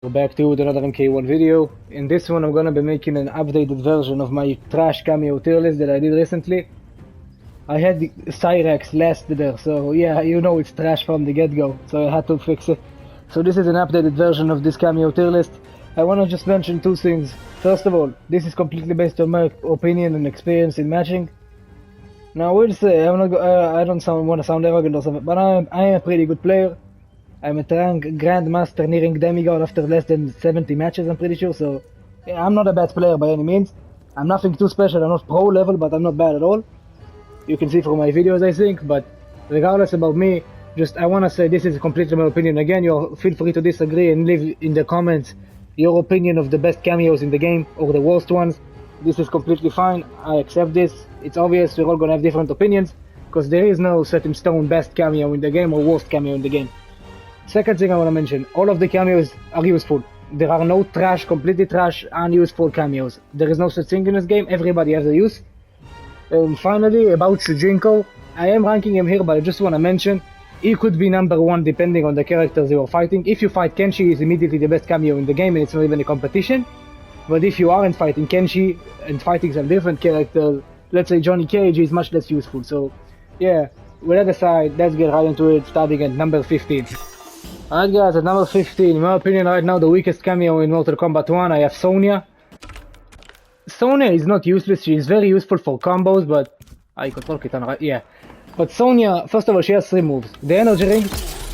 Go back to another MK1 video. In this one I'm gonna be making an updated version of my trash cameo tier list that I did recently. I had the Cyrex last there, so yeah, you know it's trash from the get-go, so I had to fix it. So this is an updated version of this cameo tier list. I wanna just mention two things. First of all, this is completely based on my opinion and experience in matching. Now I will say, I don't want to sound arrogant or something, but I am a pretty good player. I'm a grandmaster nearing demigod after less than 70 matches, I'm pretty sure, so yeah, I'm not a bad player by any means. I'm nothing too special, I'm not pro level, but I'm not bad at all. You can see from my videos, I think, but regardless about me, I want to say this is completely my opinion. Again, feel free to disagree and leave in the comments your opinion of the best cameos in the game or the worst ones. This is completely fine, I accept this. It's obvious we're all gonna have different opinions, because there is no set in stone best cameo in the game or worst cameo in the game. Second thing I want to mention, all of the cameos are useful. There are no trash, completely trash, unuseful cameos. There is no such thing in this game, everybody has a use. And finally, about Shujinko, I am ranking him here, but I just want to mention, he could be number one depending on the characters you are fighting. If you fight Kenshi, he's immediately the best cameo in the game and it's not even a competition. But if you aren't fighting Kenshi and fighting some different characters, let's say Johnny Cage, is much less useful. So yeah, with that aside, let's get right into it, starting at number 15. Alright guys, at number 15, in my opinion right now the weakest cameo in Mortal Kombat 1, I have Sonya. Sonya is not useless, she is very useful for combos, but... I control Kitana, right? Yeah. But Sonya, first of all, she has 3 moves. The energy ring,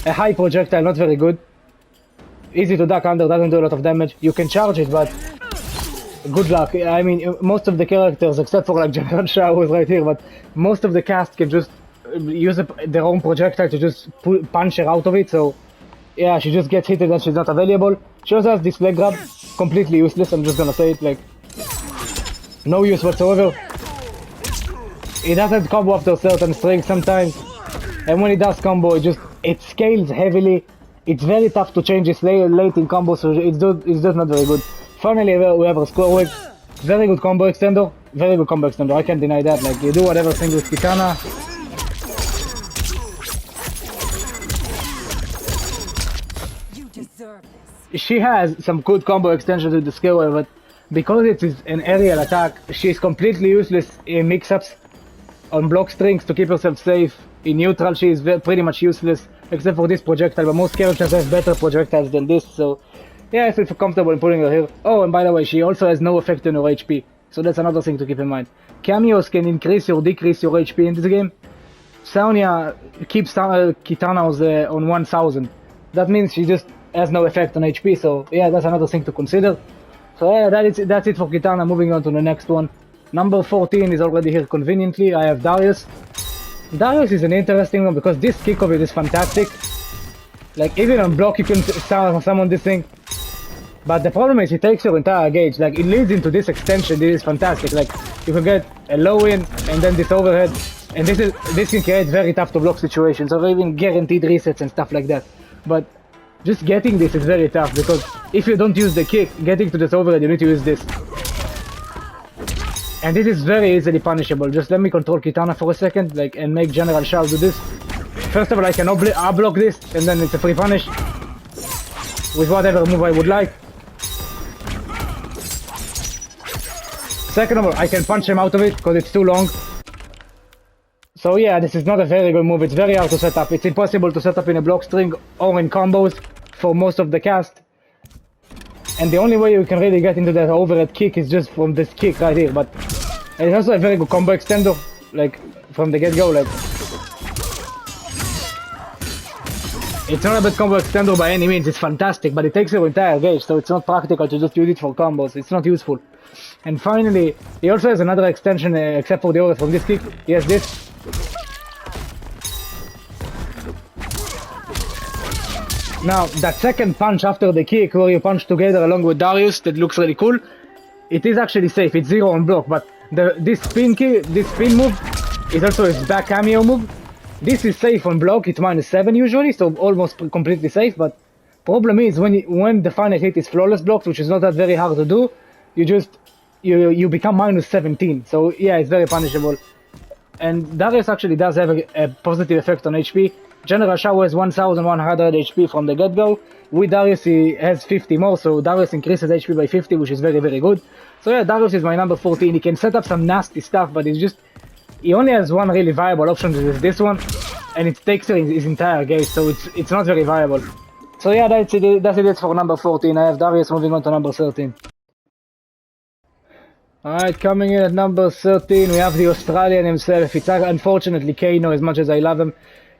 a high projectile, not very good. Easy to duck under, doesn't do a lot of damage. You can charge it, but... good luck. I mean, most of the characters, except for like General Shao who's right here, but most of the cast can just use their own projectile to just punch her out of it, so... yeah, she just gets hit and then she's not available. She also has this leg grab, completely useless, I'm just gonna say it, like... no use whatsoever. It doesn't combo after certain strings sometimes. And when it does combo, it scales heavily. It's very tough to change this late in combo, so it's just not very good. Finally, we have a square wave. Very good combo extender. Very good combo extender, I can't deny that. Like, you do whatever thing with Kitana. She has some good combo extensions with the skill wave, but because it is an aerial attack, she's completely useless in mix-ups on block strings to keep herself safe. In neutral, she is pretty much useless, except for this projectile, but most characters have better projectiles than this, so yeah, I feel comfortable in putting her here. Oh, and by the way, she also has no effect on her HP, so that's another thing to keep in mind. Cameos can increase or decrease your HP in this game. Sonya keeps Kitana's on 1000. That means she just has no effect on HP, so yeah, that's another thing to consider. So yeah, that's it for Kitana. Moving on to the next one. Number 14 is already here conveniently. I have Darius. Darius is an interesting one because this kick of it is fantastic. Like, even on block you can summon this thing. But the problem is it takes your entire gauge. Like, it leads into this extension. This is fantastic. Like, you can get a low in and then this overhead. And this can create very tough to block situations, or even guaranteed resets and stuff like that. But just getting this is very tough, because if you don't use the kick, getting to this overhead, you need to use this. And this is very easily punishable. Just let me control Kitana for a second, like, and make General Shao do this. First of all, I can block this, and then it's a free punish. With whatever move I would like. Second of all, I can punch him out of it, because it's too long. So yeah, this is not a very good move. It's very hard to set up. It's impossible to set up in a block string or in combos for most of the cast. And the only way you can really get into that overhead kick is just from this kick right here. But it's also a very good combo extender, like, from the get-go. Like, it's not a bad combo extender by any means. It's fantastic, but it takes your entire gauge, so it's not practical to just use it for combos. It's not useful. And finally, he also has another extension, except for the overhead from this kick. He has this. Now, that second punch after the kick, where you punch together along with Darius, that looks really cool. It is actually safe, it's 0 on block, but this spin move is also his back cameo move. This is safe on block, it's -7 usually, so almost completely safe, but problem is, when the final hit is flawless blocks, which is not that very hard to do, you become -17, so yeah, it's very punishable. And Darius actually does have a positive effect on HP. General Shao has 1100 HP from the get-go. With Darius he has 50 more, so Darius increases HP by 50, which is very, very good. So yeah, Darius is my number 14. He can set up some nasty stuff, but he only has one really viable option, which is this one, and it takes his entire game, so it's not very viable. So yeah, that's it for number 14. I have Darius moving on to number 13. Alright, coming in at number 13, we have the Australian himself. It's unfortunately Kano, as much as I love him.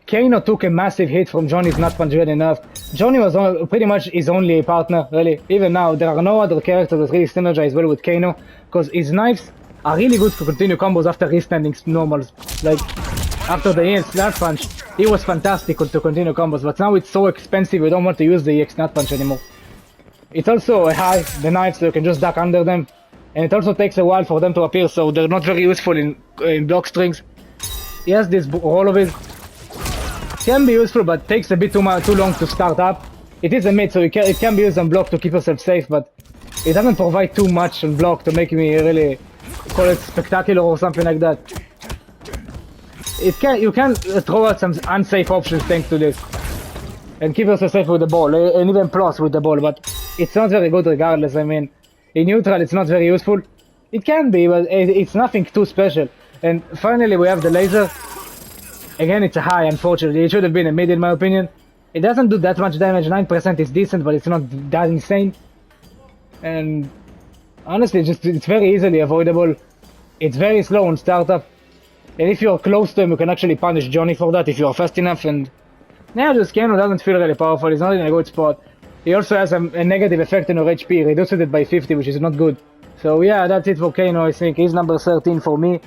Kano took a massive hit from Johnny's Nut Punch when enough. Johnny was pretty much his only partner, really. Even now, there are no other characters that really synergize well with Kano, because his knives are really good to continue combos after re-standing normals. Like, after the EX Nut Punch, it was fantastic to continue combos, but now it's so expensive, we don't want to use the EX Nut Punch anymore. It's also high, the knives, so you can just duck under them. And it also takes a while for them to appear, so they're not very useful in block strings. He has this roll of his. Can be useful, but takes a bit too long to start up. It is a mid, so it can be used on block to keep yourself safe, but it doesn't provide too much on block to make me really call it spectacular or something like that. You can throw out some unsafe options thanks to this, and keep yourself safe with the ball, and even plus with the ball, but it's not very good regardless. I mean, in neutral it's not very useful. It can be, but it's nothing too special. And finally we have the laser. Again, it's a high, unfortunately. It should have been a mid in my opinion. It doesn't do that much damage, 9% is decent, but it's not that insane. And honestly, it's very easily avoidable. It's very slow on startup. And if you're close to him, you can actually punish Johnny for that if you're fast enough. And now just Kano doesn't feel really powerful, he's not in a good spot. He also has a negative effect on your HP, reduces it by 50, which is not good. So yeah, that's it for Kano, I think. He's number 13 for me.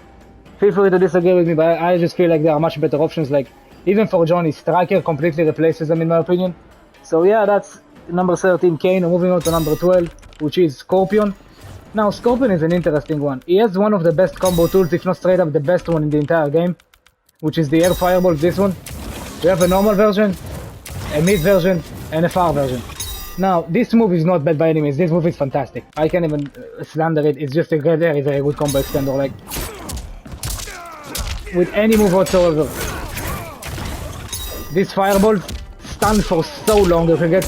Feel free to disagree with me, but I just feel like there are much better options. Like, even for Johnny, Striker completely replaces him in my opinion. So yeah, that's number 13, Kano. Moving on to number 12, which is Scorpion. Now, Scorpion is an interesting one. He has one of the best combo tools, if not straight up the best one in the entire game, which is the Air Fireball, this one. We have a normal version, a mid version, and a far version. Now, this move is not bad by any means. This move is fantastic. I can't even slander it. It's just a very, very good combo extender. Like, with any move whatsoever. These fireballs stun for so long. You can get.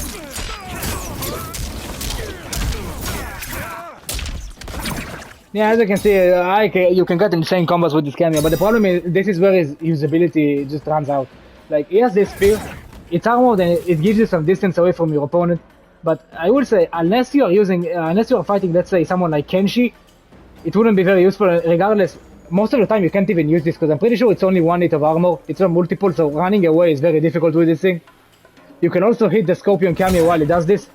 Yeah, as you can see, you can get insane combos with this Kameo, but the problem is, this is where his usability just runs out. Like, he has this spear, it's armored and it gives you some distance away from your opponent, but I would say, unless you are fighting, let's say, someone like Kenshi, it wouldn't be very useful. Regardless, most of the time you can't even use this, because I'm pretty sure it's only one hit of armor, it's not multiple, so running away is very difficult with this thing. You can also hit the Scorpion Kameo while it does this.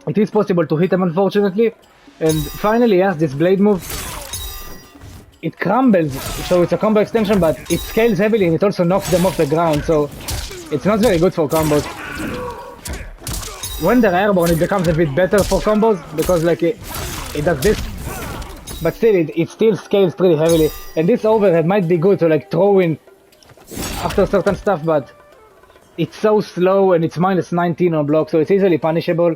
It is possible to hit him, unfortunately. And finally, he has this blade move. It crumbles, so it's a combo extension, but it scales heavily and it also knocks them off the ground, so it's not very good for combos. When they're airborne, it becomes a bit better for combos, because like it does this, but still, it still scales pretty heavily. And this overhead might be good to like throw in after certain stuff, but it's so slow and it's minus 19 on block, so it's easily punishable.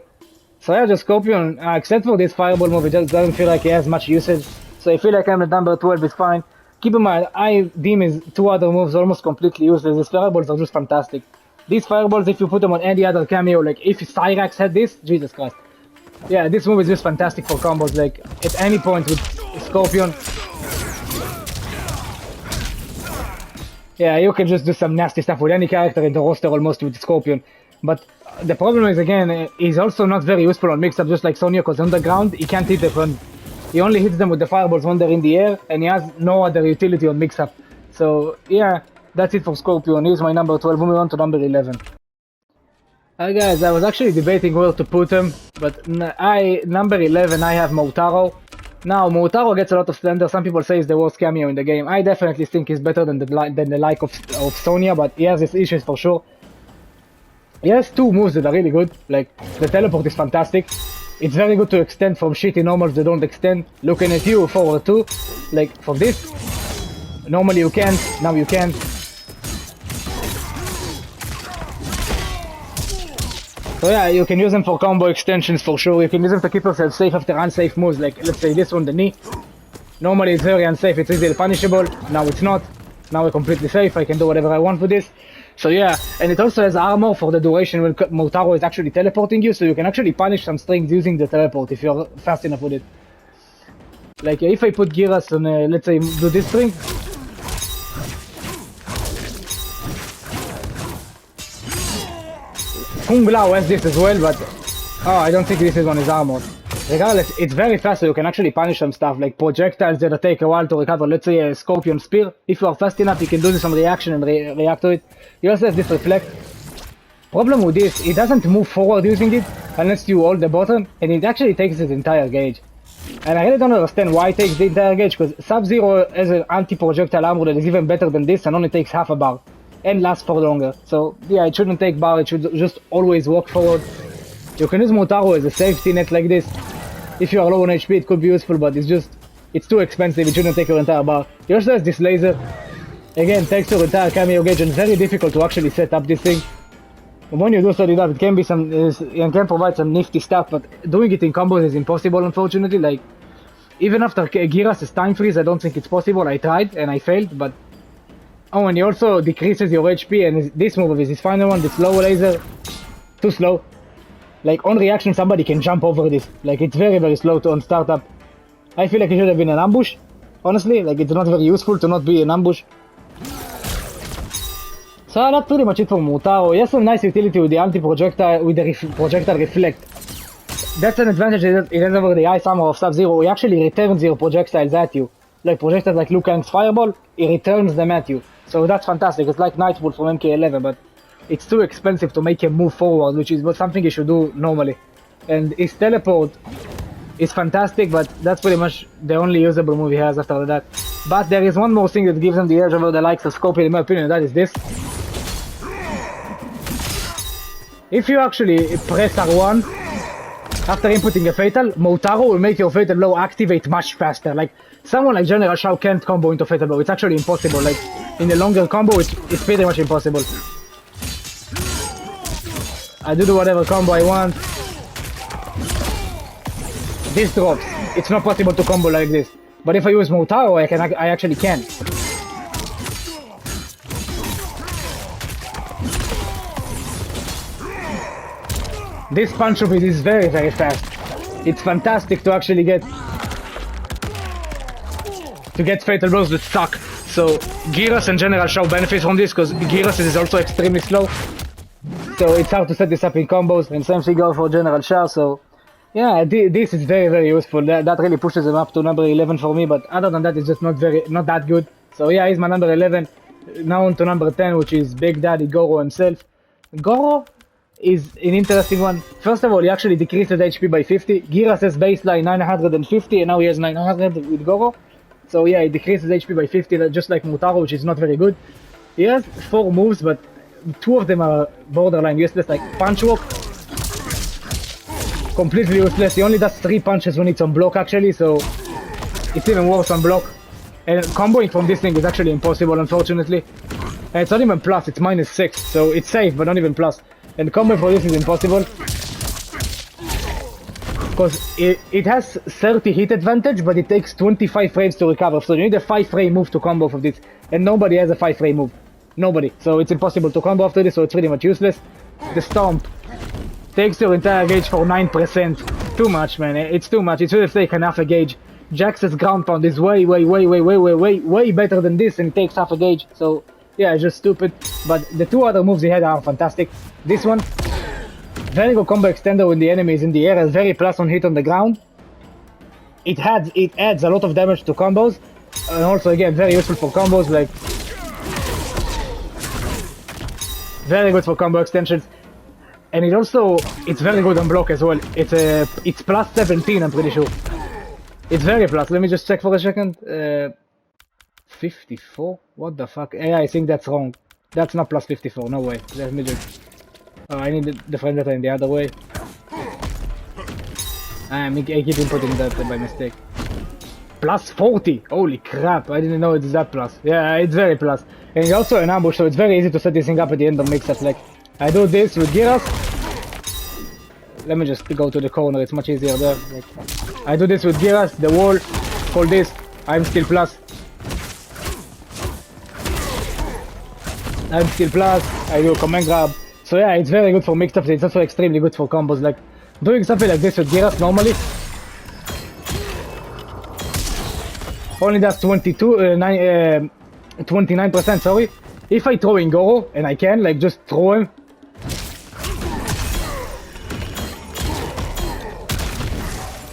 So yeah, just Scorpion, except for this fireball move, it just doesn't feel like he has much usage. So I feel like I'm at number 12, it's fine. Keep in mind, I deem his two other moves almost completely useless. These fireballs are just fantastic. These fireballs, if you put them on any other Kameo, like if Cyrax had this, Jesus Christ. Yeah, this move is just fantastic for combos, like at any point with Scorpion. Yeah, you can just do some nasty stuff with any character in the roster almost with Scorpion. But the problem is, again, he's also not very useful on mix-up, just like Sonya, because on the ground, he can't hit the front. He only hits them with the fireballs when they're in the air, and he has no other utility on mix-up. So, yeah, that's it for Scorpion. He's my number 12. Moving on to number 11. Hi guys, I was actually debating where to put him, but number 11, I have Motaro. Now, Motaro gets a lot of slander. Some people say he's the worst Kameo in the game. I definitely think he's better than the like of Sonya, but he has his issues for sure. He has two moves that are really good, like the teleport is fantastic. It's very good to extend from shitty normals that don't extend. Looking at you, forward 2, like for this, normally you can't, now you can. So yeah, you can use them for combo extensions for sure. You can use them to keep yourself safe after unsafe moves, like let's say this one, the knee. Normally it's very unsafe, it's easily punishable, now it's not. Now we're completely safe. I can do whatever I want with this. So yeah, and it also has armor for the duration when Motaro is actually teleporting you, so you can actually punish some strings using the teleport if you're fast enough with it. Like if I put Giras on, let's say, do this string. Kung Lao has this as well, but oh, I don't think this is on his armor. Regardless, it's very fast, so you can actually punish some stuff, like projectiles that take a while to recover. Let's say a Scorpion Spear. If you are fast enough, you can do this on reaction and react to it. He also has this Reflect. Problem with this, it doesn't move forward using it, unless you hold the button, and it actually takes its entire gauge. And I really don't understand why it takes the entire gauge, because Sub-Zero has an anti-projectile armor that is even better than this, and only takes half a bar. And lasts for longer. So yeah, it shouldn't take bar, it should just always walk forward. You can use Motaro as a safety net like this. If you are low on HP, it could be useful, but it's too expensive, it shouldn't take your entire bar. He also has this laser. Again, takes your entire Kameo gauge, and it's very difficult to actually set up this thing. And when you do set it up, it can be it can provide some nifty stuff, but doing it in combos is impossible, unfortunately. Like, even after Giras' time freeze, I don't think it's possible. I tried, and I failed, but... Oh, and he also decreases your HP, and this move is his final one, this slow laser. Too slow. Like, on reaction, somebody can jump over this. Like, it's very, very slow on startup. I feel like it should have been an ambush. Honestly, like, it's not very useful to not be an ambush. So that's pretty much it for Motaro. He has some nice utility with the anti-projectile, with the projectile reflect. That's an advantage it has over the ice armor of Sub-Zero. He actually returns your projectiles at you. Like projectiles like Liu Kang's Fireball, he returns them at you. So that's fantastic. It's like Nightfall from MK11, but it's too expensive to make him move forward, which is something you should do normally. And his teleport is fantastic, but that's pretty much the only usable move he has after that. But there is one more thing that gives him the edge over the likes of Scorpion, in my opinion, and that is this. If you actually press R1 after inputting a fatal, Motaro will make your fatal blow activate much faster. Like, someone like General Shao can't combo into fatal blow. It's actually impossible. Like, in a longer combo, it's pretty much impossible. I do whatever combo I want. This drops. It's not possible to combo like this. But if I use Motaro, I actually can. This punch of it is very, very fast. It's fantastic to actually get fatal blows that suck. So Giras and General Shao benefit from this because Giras is also extremely slow. So it's hard to set this up in combos, and same thing goes for General Shao. So yeah, this is very, very useful. That really pushes him up to number 11 for me. But other than that, it's just not that good. So yeah, he's my number 11. Now on to number 10, which is Big Daddy Goro himself. Goro is an interesting one. First of all, he actually decreases HP by 50. Giras has baseline 950, and now he has 900 with Goro. So yeah, he decreases HP by 50, just like Motaro, which is not very good. He has 4 moves, but 2 of them are borderline useless, like Punch Walk. Completely useless. He only does 3 punches when it's on block, actually, so it's even worse on block. And comboing from this thing is actually impossible, unfortunately. And it's not even plus, it's -6, so it's safe, but not even plus. And combo for this is impossible. Because it has 30 hit advantage, but it takes 25 frames to recover. So you need a 5 frame move to combo for this. And nobody has a 5 frame move. Nobody. So it's impossible to combo after this, so it's pretty much useless. The Stomp takes your entire gauge for 9%. Too much, man. It's too much. It should have taken half a gauge. Jax's ground pound is way better than this, and it takes half a gauge. So yeah, it's just stupid. But the 2 other moves he had are fantastic. This one, very good combo extender when the enemy is in the air, has very plus on hit on the ground. It adds a lot of damage to combos, and also again very useful for combos, like very good for combo extensions. And it's very good on block as well. It's plus 17, I'm pretty sure. It's very plus. Let me just check for a second. 54? What the fuck? Yeah, I think that's wrong. That's not plus 54, no way. Let me just... Oh, I need the frame data in the other way. I keep inputting that by mistake. Plus 40! Holy crap, I didn't know it's that plus. Yeah, it's very plus. And it's also an ambush, so it's very easy to set this thing up at the end of mix-up. Like, I do this with Giras. Let me just go to the corner, it's much easier there. Like, I do this with Giras, the wall, call this, I'm still plus. I'm skill plus, I do command grab. So yeah, it's very good for mixed ups, it's also extremely good for combos. Like, doing something like this with Giras normally only does 29%, sorry. If I throw in Goro, and I can, like, just throw him.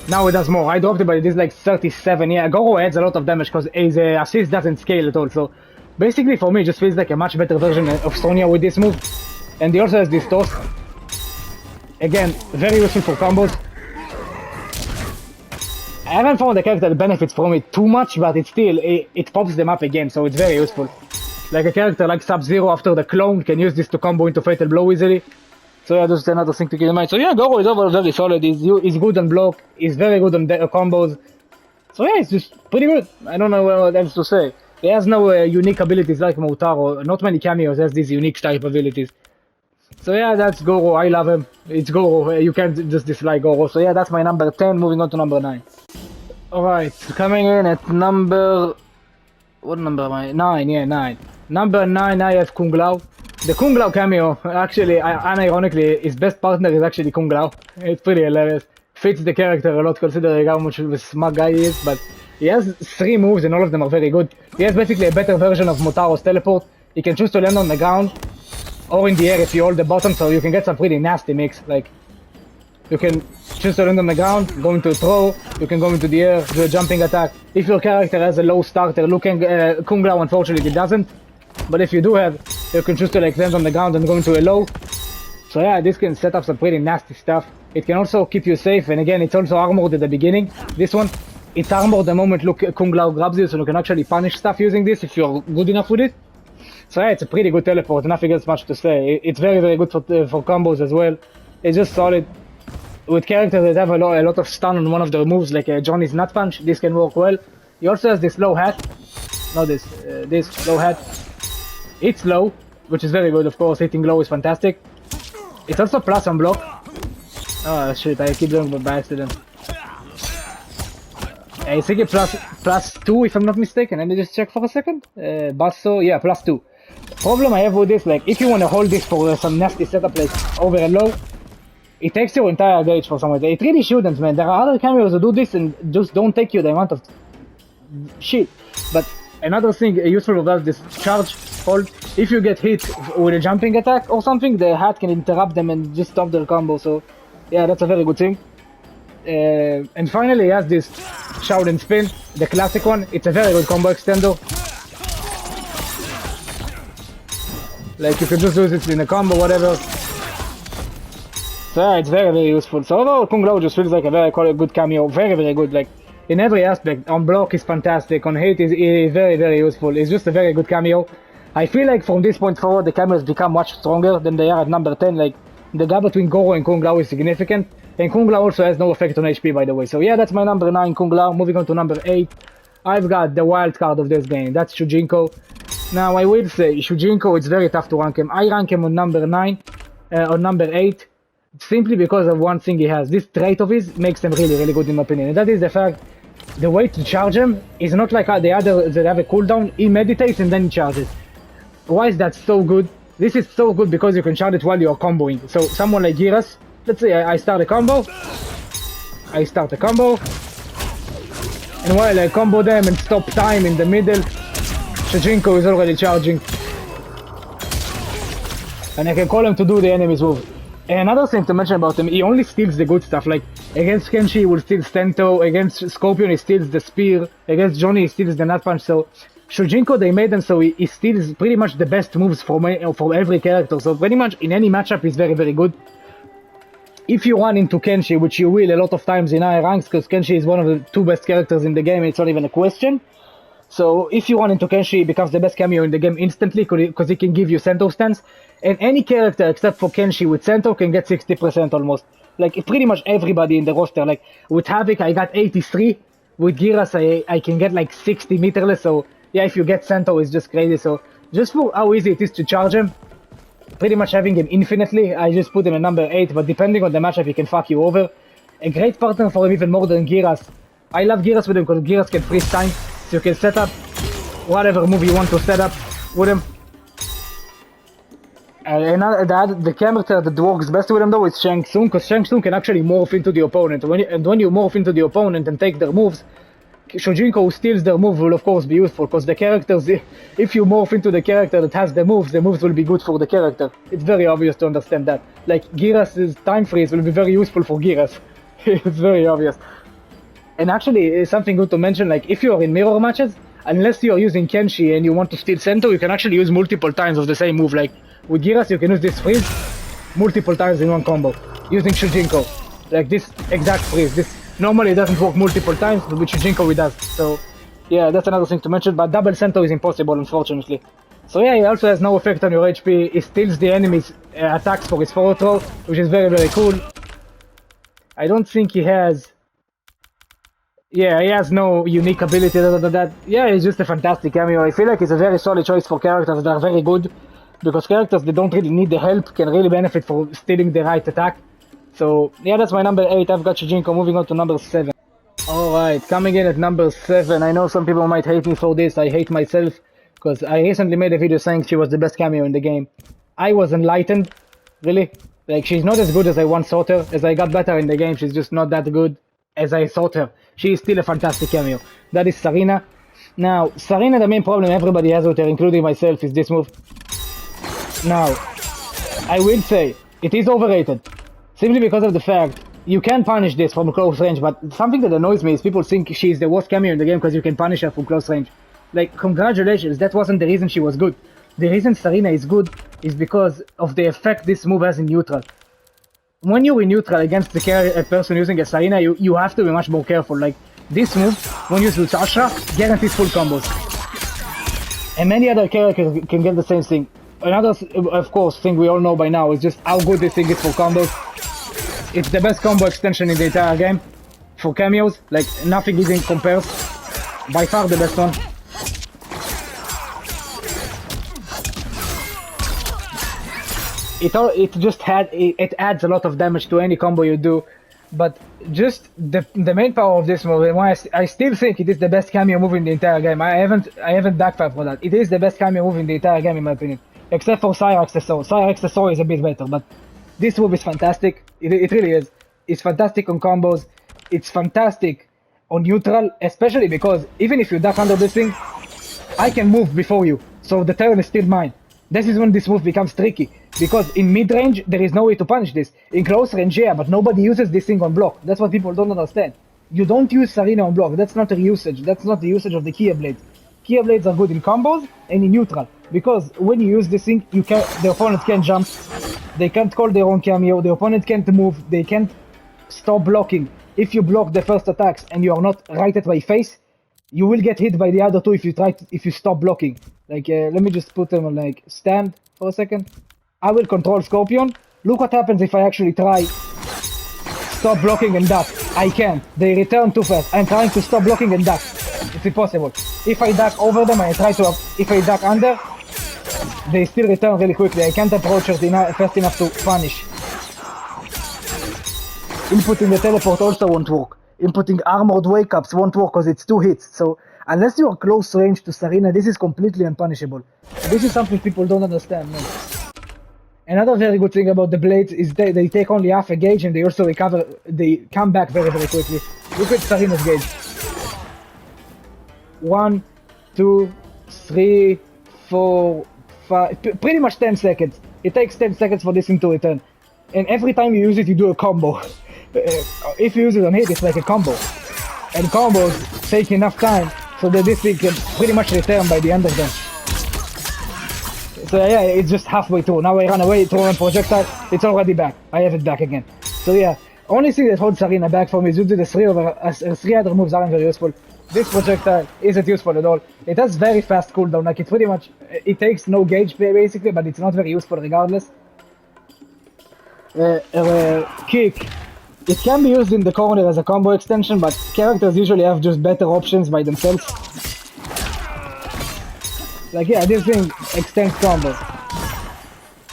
Now it does more. I dropped it, but it is like 37. Yeah, Goro adds a lot of damage because his assist doesn't scale at all. So basically, for me, it just feels like a much better version of Sonya with this move. And he also has this toss. Again, very useful for combos. I haven't found a character that benefits from it too much, but it pops them up again, so it's very useful. Like a character like Sub-Zero after the clone can use this to combo into Fatal Blow easily. So yeah, just another thing to keep in mind. So yeah, Goro is overall very solid. He's good on block. He's very good on combos. So yeah, it's just pretty good. I don't know what else to say. He has no unique abilities like Motaro. Not many cameos has these unique type abilities. So yeah, that's Goro. I love him. It's Goro. You can't just dislike Goro. So yeah, that's my number 10. Moving on to number 9. Alright, coming in at number... What number am I? 9, yeah, 9. Number 9, I have Kung Lao. The Kung Lao cameo, actually, unironically, his best partner is actually Kung Lao. It's pretty hilarious. Fits the character a lot considering how much of a smart guy he is, but he has 3 moves and all of them are very good. He has basically a better version of Motaro's teleport. You can choose to land on the ground or in the air if you hold the button, so you can get some pretty nasty mix. Like, you can choose to land on the ground, go into a throw, you can go into the air, do a jumping attack. If your character has a low starter, Kung Lao unfortunately doesn't. But if you do have, you can choose to like land on the ground and go into a low. So yeah, this can set up some pretty nasty stuff. It can also keep you safe, and again, it's also armored at the beginning. This one, it's armored the moment Kung Lao grabs you, so you can actually punish stuff using this if you're good enough with it. So yeah, it's a pretty good teleport, nothing else much to say. It's very, very good for combos as well. It's just solid. With characters that have a lot of stun on one of their moves, like Johnny's Nut Punch, this can work well. He also has this low hat. Not this, this low hat. It's low, which is very good, of course. Hitting low is fantastic. It's also plus on block. Oh shit, I keep doing it by accident. I think it's plus 2 if I'm not mistaken. Let me just check for a second. Basso, yeah, plus 2. Problem I have with this, like, if you want to hold this for some nasty setup like over and low, it takes your entire gauge for some reason. It really shouldn't, man. There are other cameos that do this and just don't take you the amount of shit. But another thing useful about this charge hold, if you get hit with a jumping attack or something, the hat can interrupt them and just stop their combo. So yeah, that's a very good thing. And finally, he has this shout and spin, the classic one. It's a very good combo extender. Like, you can just use it in a combo, whatever. So yeah, it's very, very useful. So overall, Kung Lao just feels like a very good cameo. Very, very good. Like, in every aspect. On block is fantastic. On hit is very, very useful. It's just a very good cameo. I feel like from this point forward, the cameos become much stronger than they are at number 10. Like, the gap between Goro and Kung Lao is significant. And Kung Lao also has no effect on HP, by the way. So yeah, that's my number 9, Kung Lao. Moving on to number 8. I've got the wild card of this game. That's Shujinko. Now, I will say, Shujinko, it's very tough to rank him. I rank him on number 9, on number 8. Simply because of one thing he has. This trait of his makes him really, really good in my opinion. And that is the fact, the way to charge him is not like the others that have a cooldown. He meditates and then he charges. Why is that so good? This is so good because you can charge it while you're comboing. So someone like Giras, let's say I start a combo. And while I combo them and stop time in the middle, Shujinko is already charging. And I can call him to do the enemy's move. And another thing to mention about him, he only steals the good stuff. Like, against Kenshi he will steal Stento, against Scorpion he steals the spear, against Johnny he steals the Nut Punch. So Shujinko, they made him so he steals pretty much the best moves from every character. So pretty much in any matchup he's very, very good. If you run into Kenshi, which you will a lot of times in higher ranks, because Kenshi is one of the 2 best characters in the game, it's not even a question. So if you run into Kenshi, he becomes the best cameo in the game instantly, because he can give you Sento stance. And any character except for Kenshi with Sento can get 60% almost. Like, pretty much everybody in the roster. Like, with Havoc I got 83. With Giras I can get like 60 meterless. So yeah, if you get Sento it's just crazy. So just for how easy it is to charge him, pretty much having him infinitely, I just put him at number 8. But depending on the matchup he can fuck you over. A great partner for him even more than Giras. I love Giras with him because Giras can freeze time. So you can set up whatever move you want to set up with him. The character that works best with him though is Shang Tsung, because Shang Tsung can actually morph into the opponent. When you morph into the opponent and take their moves, Shojinko who steals their move will of course be useful, because the characters, if you morph into the character that has the moves will be good for the character. It's very obvious to understand that. Like Giras's time freeze will be very useful for Giras. It's very obvious. And actually, something good to mention, like if you are in mirror matches, unless you are using Kenshi and you want to steal center, you can actually use multiple times of the same move. Like with Giras, you can use this freeze multiple times in one combo, using Shujinko. Like this exact freeze. This normally doesn't work multiple times, but with Shujinko it does. So yeah, that's another thing to mention, but double center is impossible, unfortunately. So yeah, he also has no effect on your HP. He steals the enemy's attacks for his forward throw, which is very, very cool. I don't think he has... Yeah, he has no unique ability other than that. Yeah, he's just a fantastic cameo. I feel like it's a very solid choice for characters that are very good, because characters that don't really need the help can really benefit for stealing the right attack. So yeah, that's my number 8. I've got Shujinko. Moving on to number 7. Alright, coming in at number 7. I know some people might hate me for this. I hate myself, because I recently made a video saying she was the best cameo in the game. I was enlightened, really. Like, she's not as good as I once thought her. As I got better in the game, she's just not that good as I thought her. She is still a fantastic cameo. That is Sarina. Now, Sarina, the main problem everybody has with her, including myself, is this move. Now, I will say, it is overrated. Simply because of the fact, you can punish this from close range, but something that annoys me is people think she's the worst cameo in the game because you can punish her from close range. Like, congratulations, that wasn't the reason she was good. The reason Sarina is good is because of the effect this move has in neutral. When you're in neutral against a person using a Sarina, you have to be much more careful. Like, this move, when used with Ashraf, guarantees full combos. And many other characters can get the same thing. Another, of course, thing we all know by now is just how good this thing is for combos. It's the best combo extension in the entire game. For cameos, like, nothing even compares. By far the best one. It adds a lot of damage to any combo you do, but just the main power of this move, and why I still think it is the best cameo move in the entire game. I haven't backfired for that. It is the best cameo move in the entire game in my opinion, except for Cyrax the Soul. Cyrax the Soul is a bit better, but this move is fantastic. It really is. It's fantastic on combos. It's fantastic on neutral, especially because even if you duck under this thing, I can move before you, so the turn is still mine. This is when this move becomes tricky, because in mid-range, there is no way to punish this. In close range, yeah, but nobody uses this thing on block. That's what people don't understand. You don't use Sarina on block. That's not a usage. That's not the usage of the Kia Blades. Kia Blades are good in combos and in neutral, because when you use this thing, the opponent can't jump, they can't call their own cameo, the opponent can't move, they can't stop blocking. If you block the first attacks and you are not right at my face, you will get hit by the other two if you stop blocking. Like, let me just put them on, like, stand for a second. I will control Scorpion. Look what happens if I actually try stop blocking and duck. I can't. They return too fast. I'm trying to stop blocking and duck. It's impossible. If I duck over them, if I duck under, they still return really quickly. I can't approach her fast enough to punish. Inputting the teleport also won't work. Inputting armored wake-ups won't work because it's 2 hits. So unless you are close range to Sarina, this is completely unpunishable. This is something people don't understand, man. Another very good thing about the blades is they take only half a gauge and they also recover, they come back very, very quickly. Look at Sarina's gauge. 1, 2, 3, 4, 5, pretty much 10 seconds. It takes 10 seconds for this thing to return. And every time you use it, you do a combo. If you use it on hit, it's like a combo. And combos take enough time so that this thing can pretty much return by the end of them. So yeah, it's just halfway through. Now I run away, throw one projectile, it's already back. I have it back again. So yeah, only thing that holds Sarina back for me is due to the 3 other moves aren't very useful. This projectile isn't useful at all. It has very fast cooldown, like it pretty much, it takes no gauge basically, but it's not very useful regardless. Kick. It can be used in the corner as a combo extension, but characters usually have just better options by themselves. Like yeah, this thing extends combos.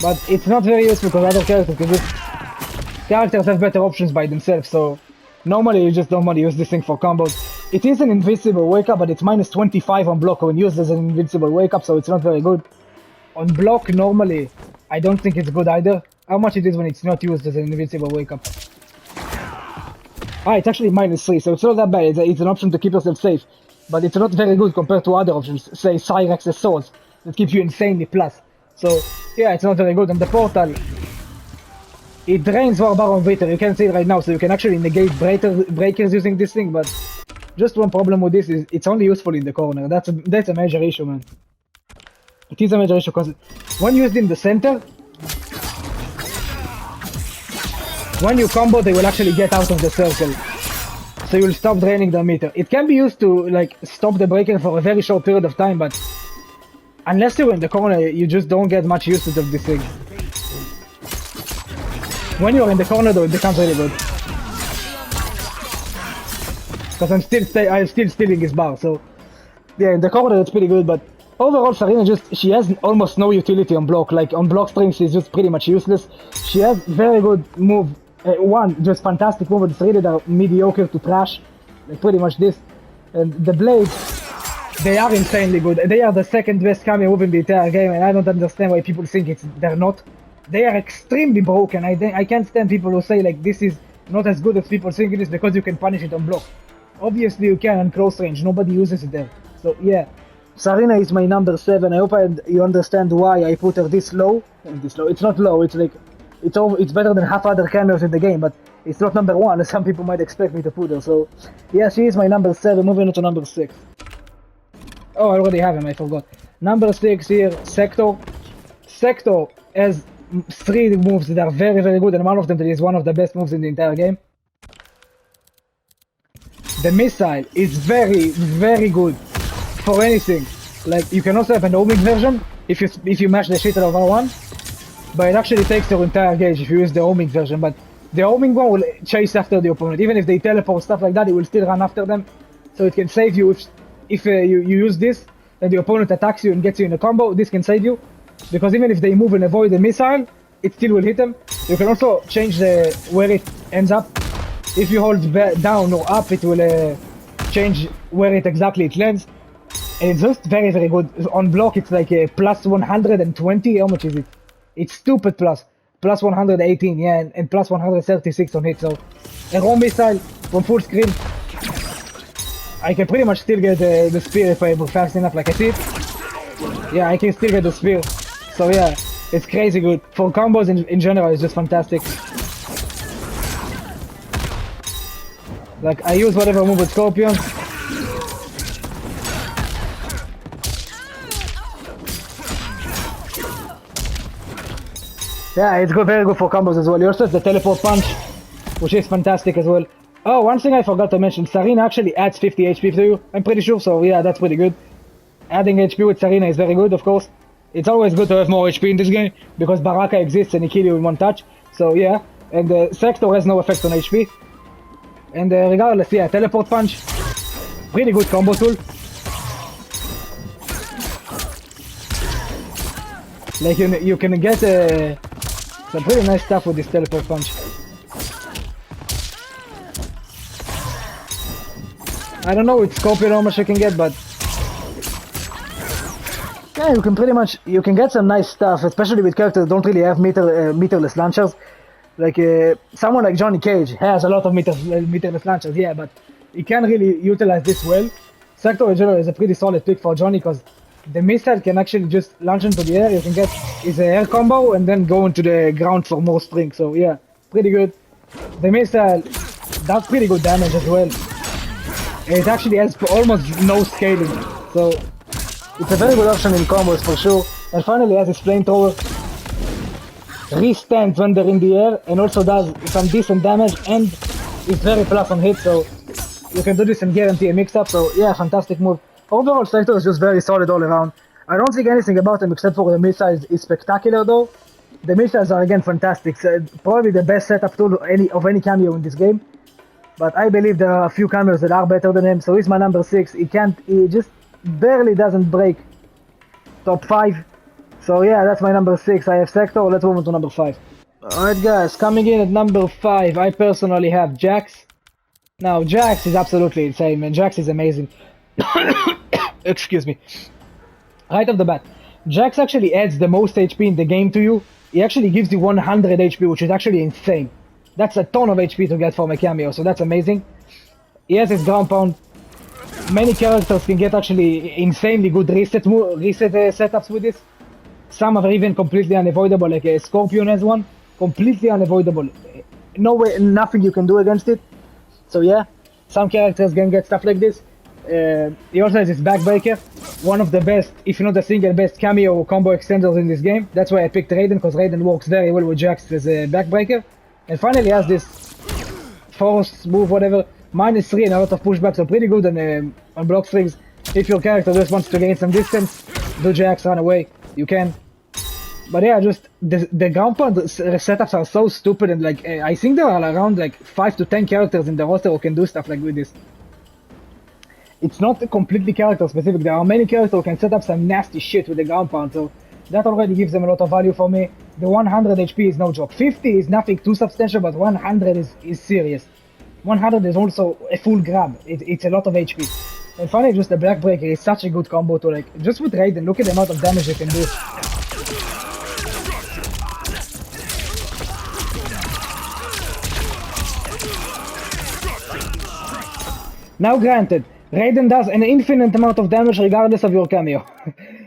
But it's not very useful because other characters have better options by themselves, so normally you just don't want to use this thing for combos. It is an invincible wake up, but it's minus 25 on block when used as an invincible wake up, so it's not very good. On block normally I don't think it's good either. How much it is when it's not used as an invincible wake up. It's actually -3, so it's not that bad. It's an option to keep yourself safe. But it's not very good compared to other options, say Cyrex's swords, that keep you insanely plus. So, yeah, it's not very good. And the portal, it drains War Baron Breaker. You can't see it right now, so you can actually negate breakers using this thing, but just one problem with this is it's only useful in the corner. That's a major issue, man. It is a major issue, because when used in the center, when you combo, they will actually get out of the circle. So you'll stop draining the meter. It can be used to, like, stop the breaker for a very short period of time, but unless you're in the corner, you just don't get much usage of this thing. When you're in the corner, though, it becomes really good. Because I'm still stealing his bar, so yeah, in the corner it's pretty good, but overall Sarina she has almost no utility on block. Like on block strings she's just pretty much useless. She has very good move, just fantastic move, it's really mediocre to trash, like pretty much this. And the blades, they are insanely good. They are the second best Kameo move in the entire game, and I don't understand why people think they're not. They are extremely broken. I can't stand people who say like this is not as good as people think it is because you can punish it on block. Obviously you can on close range, nobody uses it there. So yeah, Sarina is my number 7. I hope you understand why I put her this low. It's not low, it's like, it's better than half other cameos in the game, but it's not number 1 as some people might expect me to put her. So yeah, she is my number 7, moving on to number 6. Oh, I already have him, I forgot. Number 6 here, Sector. Sector has 3 moves that are very, very good, and one of them that is one of the best moves in the entire game. The missile is very, very good for anything. Like, you can also have an homing version if you mash the shit out of R1, but it actually takes your entire gauge if you use the homing version. But the homing one will chase after the opponent. Even if they teleport, stuff like that, it will still run after them. So it can save you if you use this and the opponent attacks you and gets you in a combo. This can save you, because even if they move and avoid the missile, it still will hit them. You can also change where it ends up. If you hold down or up, it will change where exactly it lands. And it's just very, very good. On block, it's like a plus 120. How much is it? It's stupid plus. Plus 118, yeah, and plus 136 on hit. So, a roam missile from full screen. I can pretty much still get the spear if I move fast enough, like I see it. Yeah, I can still get the spear. So yeah, it's crazy good. For combos in general, it's just fantastic. Like, I use whatever move with Scorpion. Yeah, it's good, very good for combos as well. You also have the teleport punch, which is fantastic as well. Oh, one thing I forgot to mention, Sarina actually adds 50 HP to you, I'm pretty sure, so yeah, that's pretty good. Adding HP with Sarina is very good, of course. It's always good to have more HP in this game, because Baraka exists and he kills you in one touch. So yeah, and Sector has no effect on HP. And regardless, yeah, teleport punch, pretty good combo tool. Like you can get some pretty nice stuff with this teleport punch. I don't know with Scorpion how much you can get, but yeah, you can get some nice stuff, especially with characters that don't really have meterless launchers. Like someone like Johnny Cage has a lot of meterless launchers, yeah, but he can't really utilize this well. Sector in general is a pretty solid pick for Johnny, because the missile can actually just launch into the air. You can get his air combo and then go into the ground for more string. So yeah, pretty good. The missile does pretty good damage as well. It actually has almost no scaling, so it's a very good option in combos for sure. And finally, has his flamethrower. Re-stands when they're in the air and also does some decent damage and is very plus on hit, so you can do this and guarantee a mix-up. So yeah, fantastic move. Overall, Sector is just very solid all around. I don't think anything about him except for the missiles is spectacular though. The missiles are again fantastic, so probably the best setup tool of any Kameo in this game. But I believe there are a few cameos that are better than him, so he's my number 6. He just barely doesn't break top 5. So yeah, that's my number 6. I have Sector. Let's move on to number 5. Alright guys, coming in at number 5, I personally have Jax. Now, Jax is absolutely insane, man. Jax is amazing. Excuse me. Right off the bat, Jax actually adds the most HP in the game to you, he actually gives you 100 HP, which is actually insane. That's a ton of HP to get from a Kameo, so that's amazing. He has his ground pound. Many characters can get actually insanely good reset setups with this. Some are even completely unavoidable, like a Scorpion has one. Completely unavoidable. No way, nothing you can do against it. So yeah, some characters can get stuff like this. He also has his backbreaker, one of the best, if not the single best, Kameo combo extenders in this game. That's why I picked Raiden, because Raiden works very well with Jax as a backbreaker. And finally he has this force move, whatever, -3 and a lot of pushbacks, so pretty good on block strings. If your character just wants to gain some distance, do Jax, run away, you can. But yeah, just the ground pound setups are so stupid, and like I think there are around like 5 to 10 characters in the roster who can do stuff like with this. It's not completely character specific. There are many characters who can set up some nasty shit with the ground pound, so that already gives them a lot of value for me. The 100 HP is no joke. 50 is nothing too substantial, but 100 is serious. 100 is also a full grab. It's a lot of HP. And finally, just the Backbreaker is such a good combo to like, just with Raiden, look at the amount of damage you can do. Now granted, Raiden does an infinite amount of damage regardless of your Kameo.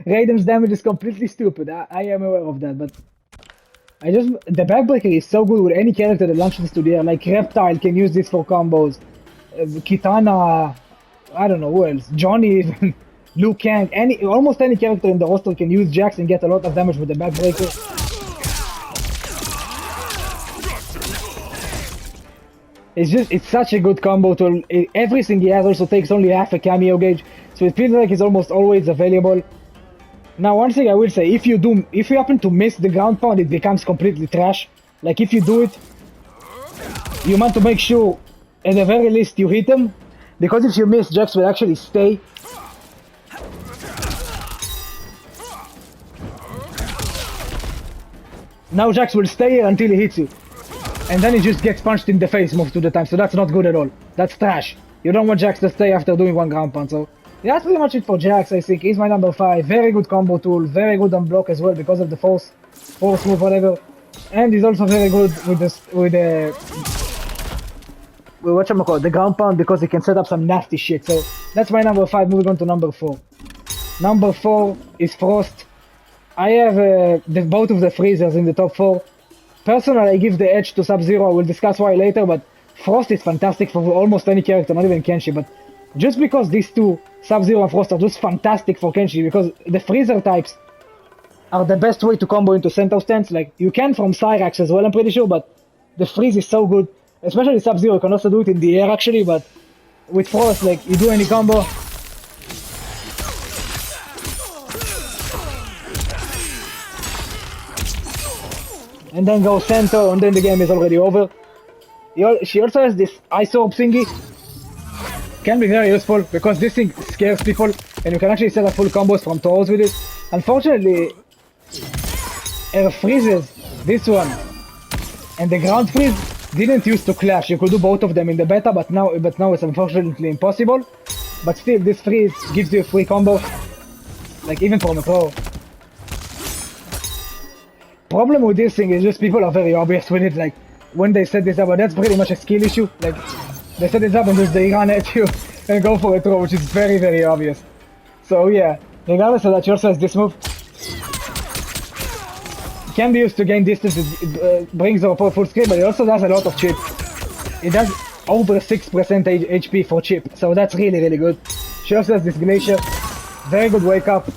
Raiden's damage is completely stupid, I am aware of that, but the Backbreaker is so good with any character that launches to the air, like Reptile can use this for combos, Kitana, I don't know who else, Johnny even, Liu Kang, almost any character in the roster can use Jax and get a lot of damage with the Backbreaker. It's such a good combo tool. Everything he has also takes only half a Kameo gauge, so it feels like it's almost always available. Now, one thing I will say, if you happen to miss the ground pound, it becomes completely trash. Like, if you do it, you want to make sure, at the very least, you hit him, because if you miss, Jax will actually stay. Now Jax will stay here until he hits you. And then he just gets punched in the face most of the time, so that's not good at all. That's trash. You don't want Jax to stay after doing one ground pound, so... yeah, that's pretty much it for Jax, I think. He's my number 5. Very good combo tool, very good on block as well because of the force move, whatever. And he's also very good with the ground pound because he can set up some nasty shit. So that's my number 5, moving on to number 4. Number 4 is Frost. I have both of the freezers in the top 4. Personally, I give the edge to Sub-Zero. I will discuss why later, but Frost is fantastic for almost any character, not even Kenshi, but just because these two, Sub-Zero and Frost, are just fantastic for Kenshi, because the freezer types are the best way to combo into Centaur stance. Like, you can from Cyrax as well, I'm pretty sure, but the freeze is so good. Especially Sub-Zero, you can also do it in the air actually, but with Frost, like, you do any combo. And then go Centaur, and then the game is already over. She also has this Ice Orb thingy. Can be very useful because this thing scares people and you can actually set up full combos from Tauros with it. Unfortunately, her freezes, this one and the ground freeze, didn't used to clash. You could do both of them in the beta, but now it's unfortunately impossible. But still, this freeze gives you a free combo, like even from a pro. Problem with this thing is just people are very obvious with it. Like when they set this up, but that's pretty much a skill issue. Like, they set it up and just they run at you and go for a throw, which is very, very obvious. So yeah, regardless of that, she also has this move. It can be used to gain distance, it brings her full screen, but it also does a lot of chip. It does over 6% HP for chip, so that's really, really good. She also has this Glacier, very good wake up.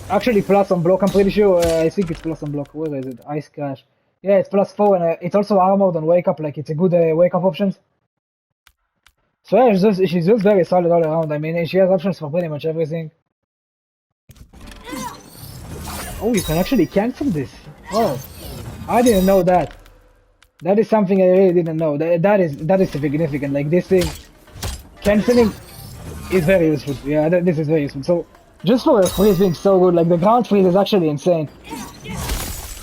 Actually plus on block, I'm pretty sure, I think it's plus on block, where is it? Ice Crash. Yeah, it's +4 and it's also armored on wake up, like it's a good wake up options. So yeah, she's just very solid all around. I mean, she has options for pretty much everything. Oh, you can actually cancel this. Oh, I didn't know that. That is something I really didn't know. That is significant. Like this thing, canceling is very useful. Yeah, this is very useful. So just for a freeze being so good, like the ground freeze is actually insane.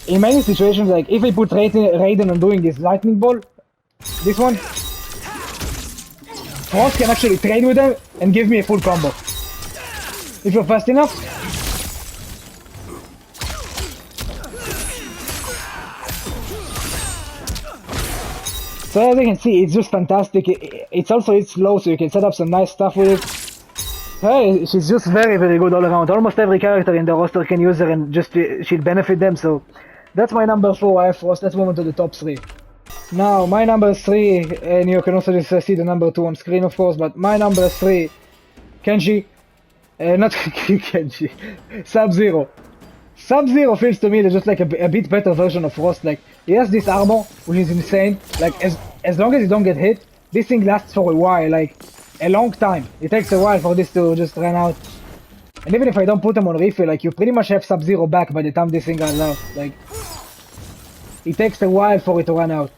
In many situations, like if I put Raiden on doing this lightning ball, this one, Frost can actually trade with them and give me a full combo. If you're fast enough. So as you can see, it's just fantastic. It's also slow, so you can set up some nice stuff with it. Hey, she's just very, very good all around. Almost every character in the roster can use her and just she'll benefit them. So that's my number 4. I have Frost. Let's move on to the top 3. Now my number 3, and you can also just see the number 2 on screen, of course. But my number 3, Kenji, not Kenji, Sub-Zero. Sub-Zero feels to me just like a bit better version of Frost. Like, he has this armor, which is insane. Like, as long as you don't get hit, this thing lasts for a while, like, a long time. It takes a while for this to just run out. And even if I don't put them on refill, like, you pretty much have Sub-Zero back by the time this thing runs out. Like, it takes a while for it to run out.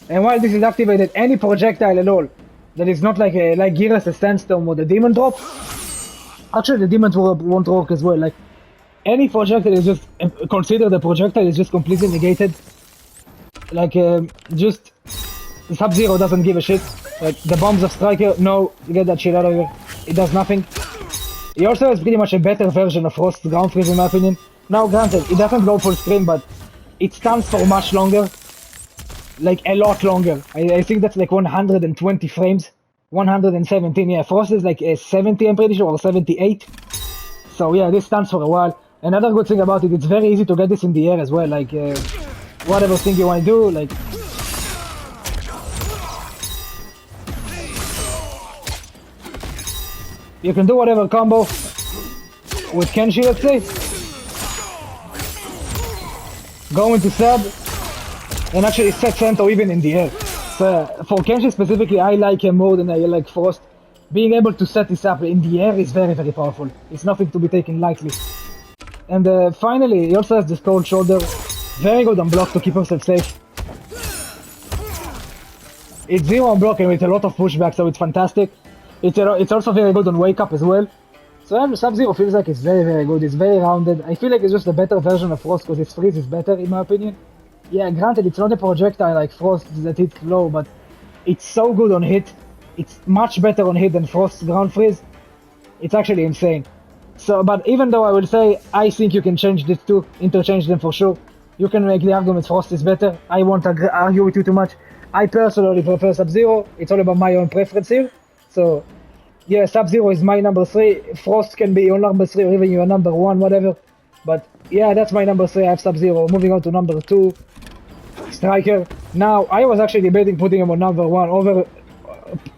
And while this is activated, any projectile at all that is not like Geras, the Sandstorm, or the Demon Drop, actually the Demon Drop won't work as well. Like, any projectile is just, consider the projectile is just completely negated. Like, just, Sub-Zero doesn't give a shit. Like, the bombs of Striker, no, get that shit out of here. It does nothing. He also has pretty much a better version of Frost's ground freeze in my opinion. Now granted, it doesn't go full screen, but it stands for much longer. Like, a lot longer. I think that's like 120 frames. 117, yeah. Frost is like a 70, I'm pretty sure, or 78. So yeah, this stands for a while. Another good thing about it, it's very easy to get this in the air as well. Like, whatever thing you want to do, like... You can do whatever combo with Kenshi, let's say. Go into sub, and actually set Sento even in the air. So for Kenshi specifically, I like him more than I like Frost. Being able to set this up in the air is very, very powerful. It's nothing to be taken lightly. And finally, he also has this cold shoulder. Very good on block to keep himself safe. It's 0 on block and with a lot of pushback, so it's fantastic. It's also very good on wake up as well. So Sub-Zero feels like it's very, very good. It's very rounded. I feel like it's just a better version of Frost because its freeze is better in my opinion. Yeah, granted, it's not a projectile like Frost that hits low, but it's so good on hit. It's much better on hit than Frost's ground freeze. It's actually insane. So, but even though I will say I think you can change these two, interchange them for sure. You can make the argument Frost is better. I won't argue with you too much. I personally prefer Sub-Zero. It's all about my own preference here. So, yeah, Sub-Zero is my number 3. Frost can be your number 3 or even your number 1, whatever. But yeah, that's my number 3. I have Sub-Zero. Moving on to number 2, Striker. Now, I was actually debating putting him on number 1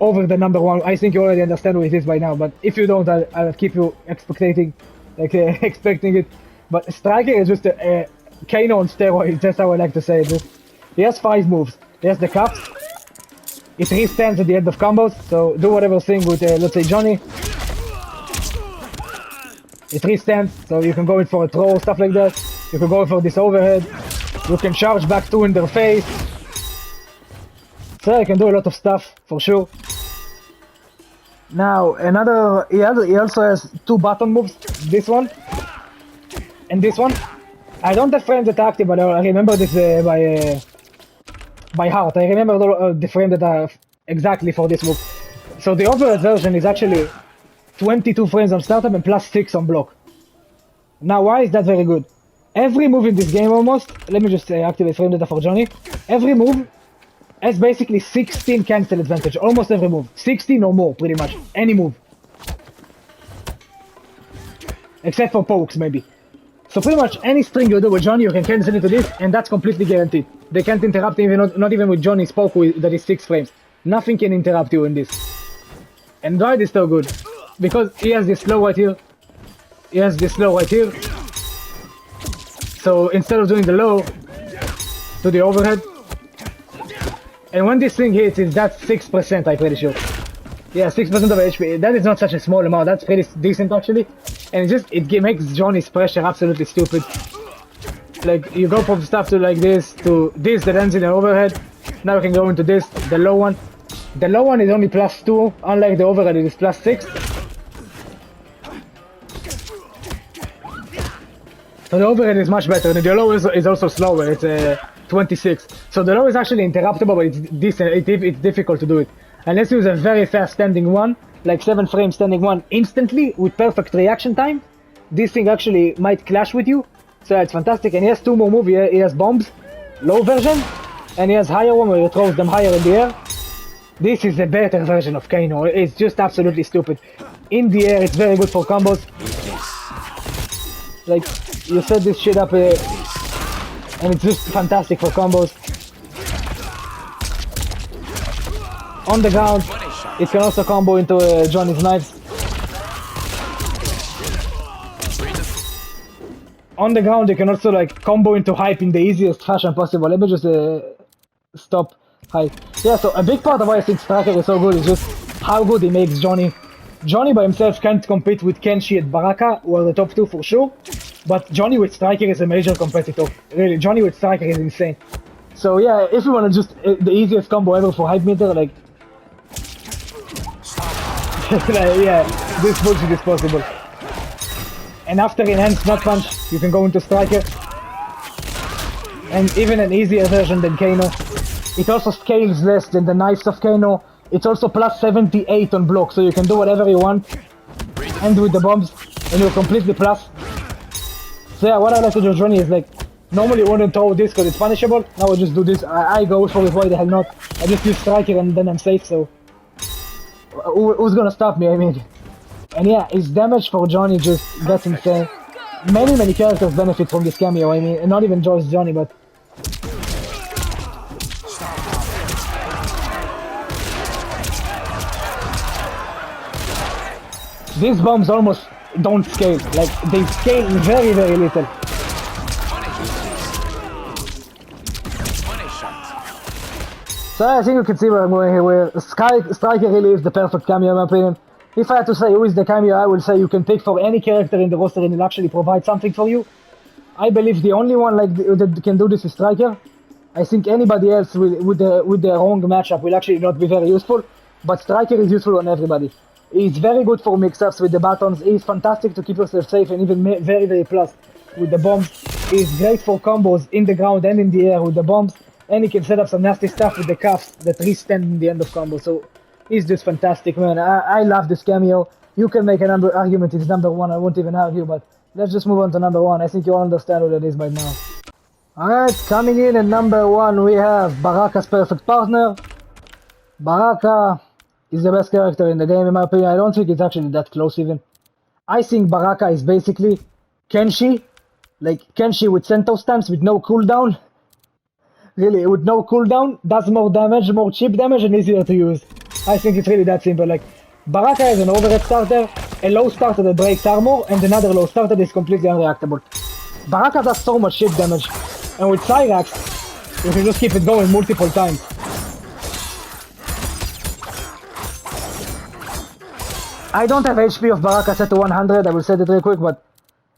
over the number 1. I think you already understand what it is by now. But if you don't, I'll keep you expecting it. But Striker is just a Kano on steroids. That's how I like to say it. He has 5 moves. He has the cups. It re-stands at the end of combos, so do whatever thing with, let's say, Johnny. It re-stands, so you can go in for a throw, stuff like that. You can go for this overhead. You can charge back 2 in their face. So you can do a lot of stuff, for sure. Now, he also has 2 button moves. This one, and this one. I don't have frames that are active, but I remember this by heart. I remember the frame that are exactly for this move. So the overhead version is actually 22 frames on startup and plus 6 on block. Now why is that very good? Every move in this game almost, let me just activate frame data for Johnny. Every move has basically 16 cancel advantage, almost every move. 16 or more, pretty much, any move. Except for pokes maybe. So pretty much any string you do with Johnny, you can cancel into this, and that's completely guaranteed. They can't interrupt him, not even with Johnny's poke that is 6 frames. Nothing can interrupt you in this. And why is so good? Because he has this slow right here. He has this slow right here. So instead of doing the low, do the overhead. And when this thing hits, it's that 6%, I'm pretty sure. Yeah, 6% of HP. That is not such a small amount. That's pretty decent actually. And it makes Johnny's pressure absolutely stupid. Like, you go from stuff to like this, to this that ends in an overhead. Now you can go into this, the low one. The low one is only plus 2, unlike the overhead it is plus 6. So the overhead is much better, and the low is also slower, it's 26. So the low is actually interruptible, but it's decent, it's difficult to do it. Unless you use a very fast standing one, like 7 frames standing one instantly with perfect reaction time, this thing actually might clash with you. So it's fantastic, and he has 2 more moves. He has bombs, low version, and he has higher one where he throws them higher in the air. This is a better version of Kano. It's just absolutely stupid. In the air, it's very good for combos. Like, you set this shit up and it's just fantastic for combos. On the ground, it can also combo into Johnny's knives. On the ground, you can also like combo into hype in the easiest fashion possible. Let me just stop hype. Yeah, so a big part of why I think Striker is so good is just how good he makes Johnny. Johnny by himself can't compete with Kenshi and Baraka, who are the top two for sure. But Johnny with Striker is a major competitor. Really, Johnny with Striker is insane. So yeah, if you want to just the easiest combo ever for hype meter, like, like yeah, this bullshit is possible. And after enhanced nut punch, you can go into Striker. And even an easier version than Kano. It also scales less than the knives of Kano. It's also plus 78 on block, so you can do whatever you want. And with the bombs, and you're completely plus. So yeah, what I like to do with Johnny is like, normally you wouldn't throw this because it's punishable. Now I just do this. I go for it, why the hell not? I just use Striker and then I'm safe, so... Who's gonna stop me, I mean? And yeah, his damage for Johnny just gets insane. Many characters benefit from this cameo, I mean, and not even just Johnny, but... These bombs almost don't scale, like, they scale very little. So I think you can see where I'm going here, where Striker really is the perfect cameo in my opinion. If I had to say who is the cameo, I would say you can pick for any character in the roster and it'll actually provide something for you. I believe the only one like that can do this is Striker. I think anybody else with the wrong matchup will actually not be very useful, but Striker is useful on everybody. He's very good for mix-ups with the buttons, he's fantastic to keep yourself safe and even very plus with the bombs. He's great for combos in the ground and in the air with the bombs, and he can set up some nasty stuff with the cuffs that re-stand in the end of combo, so he's just fantastic, man. I love this cameo. You can make an argument it's number one, I won't even argue, but let's just move on to number one. I think you all understand what it is by now. Alright, coming in at number one we have Baraka's perfect partner. Baraka is the best character in the game in my opinion. I don't think it's actually that close even. I think Baraka is basically Kenshi, like Kenshi with Sentou stance with no cooldown. Really, with no cooldown, does more damage, more cheap damage and easier to use. I think it's really that simple. Like, Baraka is an overhead starter, a low starter that breaks armor, and another low starter that is completely unreactable. Baraka does so much shit damage, and with Cyrax, you can just keep it going multiple times. I don't have HP of Baraka set to 100, I will set it real quick, but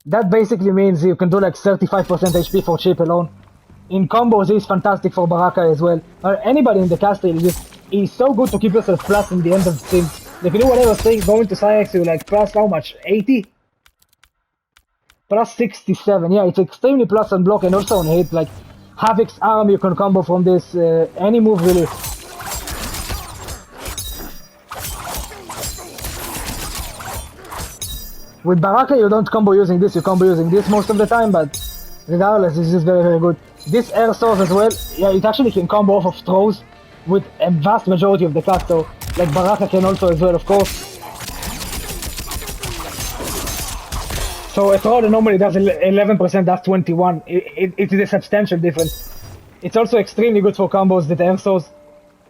that basically means you can do like 35% HP for cheap alone. In combos, he's fantastic for Baraka as well. Anybody in the caster, he's so good to keep yourself plus in the end of things. If you do whatever thing, going to Cyrax, you like plus how much? 80? Plus 67, yeah, it's extremely plus on block and also on hit. Like, Havoc's arm, you can combo from this, any move really. With Baraka, you don't combo using this, you combo using this most of the time, but regardless, it's just very good. This air source as well, yeah, it actually can combo off of throws with a vast majority of the class, so like Baraka can also as well, of course. So a throw that normally does 11% does 21. It is a substantial difference. It's also extremely good for combos that air source.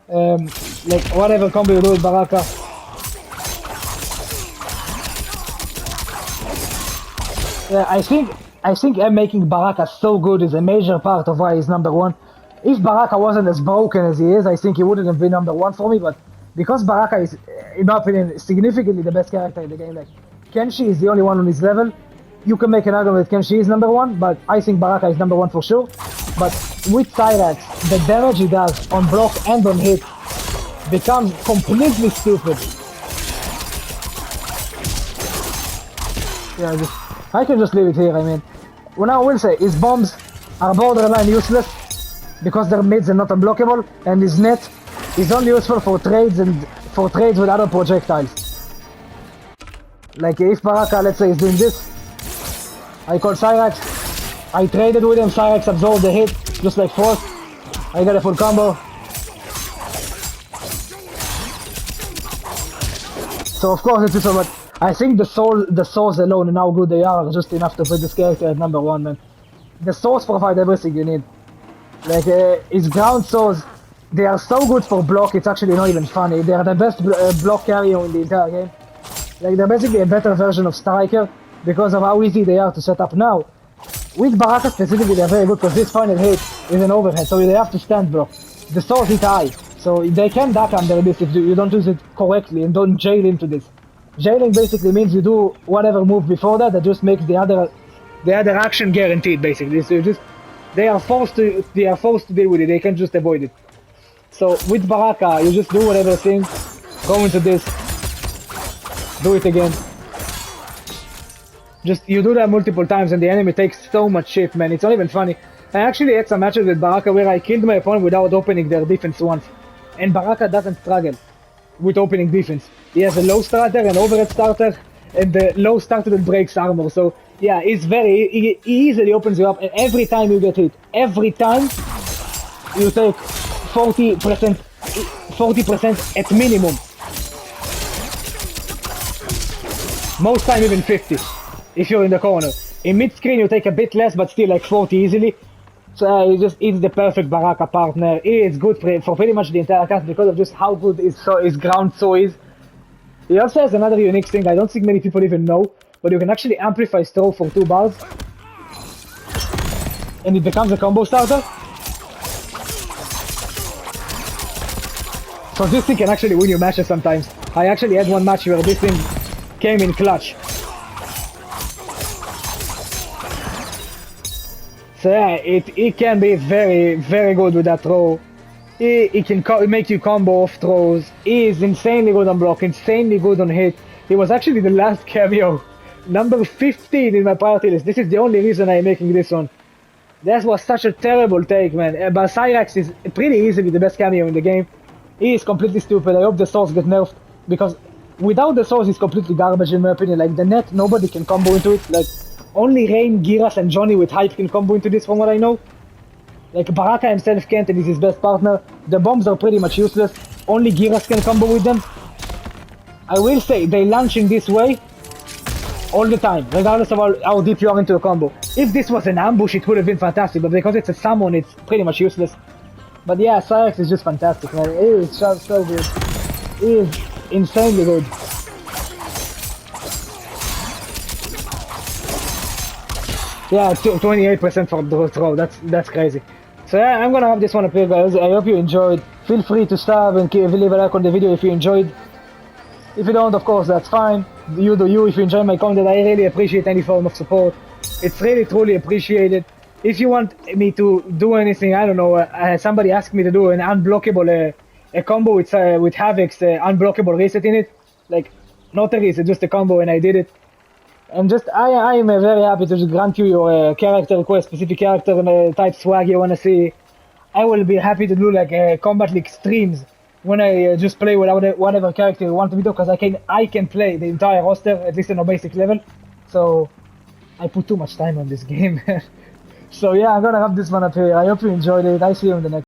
Like whatever combo you do with Baraka. Yeah, I think making Baraka so good is a major part of why he's number one. If Baraka wasn't as broken as he is, I think he wouldn't have been number one for me, but because Baraka is, in my opinion, significantly the best character in the game, like, Kenshi is the only one on his level. You can make an argument that Kenshi is number one, but I think Baraka is number one for sure. But with Cyrax, the damage he does on block and on hit becomes completely stupid. Yeah, I can just leave it here, I mean. What I will say, his bombs are borderline useless because they're mids and not unblockable, and his net is only useful for trades and for trades with other projectiles. Like if Baraka, let's say, is doing this, I call Cyrax, I traded with him, Cyrax absorbed the hit, just like Frost. I got a full combo. So of course it's so, but I think the souls alone and how good they are just enough to put this character at number 1, man. The souls provide everything you need. Like his ground souls, they are so good for block. It's actually not even funny. They are the best block carrier in the entire game. Like they're basically a better version of Striker because of how easy they are to set up now. With Baraka specifically, they're very good because this final hit is an overhead, so they have to stand block. The souls hit high, so they can duck under this if you don't use it correctly and don't jail into this. Jailing basically means you do whatever move before that just makes the other action guaranteed. Basically, so they are forced to deal with it. They can't just avoid it. So with Baraka, you just do whatever thing, go into this, do it again. Just you do that multiple times and the enemy takes so much shit, man. It's not even funny. I actually had some matches with Baraka where I killed my opponent without opening their defense once. And Baraka doesn't struggle with opening defense. He has a low starter, an overhead starter, and the low starter that breaks armor. So yeah, he easily opens you up, and every time you get hit, every time you take 40% at minimum. Most time even 50 if you're in the corner. In mid screen you take a bit less, but still like 40 easily. So he's the perfect Baraka partner. He is good for pretty much the entire cast because of just how good his ground so is. He also has another unique thing I don't think many people even know, but you can actually amplify throw for 2 bars. And it becomes a combo starter. So this thing can actually win you matches sometimes. I actually had one match where this thing came in clutch. So yeah, it can be very, very good with that throw. He can make you combo off throws. He is insanely good on block, insanely good on hit. He was actually the last cameo, number 15 in my priority list. This is the only reason I'm making this one. That was such a terrible take, man. But Cyrax is pretty easily the best cameo in the game. He is completely stupid. I hope the souls get nerfed, because without the souls he's completely garbage in my opinion. Like the net, nobody can combo into it. Like only Rain, Giras and Johnny with hype can combo into this from what I know. Like Baraka himself can't, and he's his best partner. The bombs are pretty much useless. Only Giras can combo with them. I will say, they launch in this way all the time, regardless of how deep you are into a combo. If this was an ambush, it would have been fantastic, but because it's a summon, it's pretty much useless. But yeah, Cyrax is just fantastic, man. He is so good. He is insanely good. Yeah, 28% for the throw. That's crazy. So yeah, I'm gonna have this one up here, guys. I hope you enjoyed. Feel free to sub and leave a like on the video if you enjoyed. If you don't, of course, that's fine. You do you. If you enjoy my content, I really appreciate any form of support. It's really, truly appreciated. If you want me to do anything, I don't know, somebody asked me to do an unblockable, a combo with Havoc's unblockable reset in it. Like, not a reset, just a combo, and I did it. And just, I am very happy to just grant you your character request, specific character type swag you want to see. I will be happy to do like Combat League streams when I just play with whatever character you want me to, because I can play the entire roster, at least on a basic level. So, I put too much time on this game. So yeah, I'm gonna wrap this one up here. I hope you enjoyed it. I see you in the next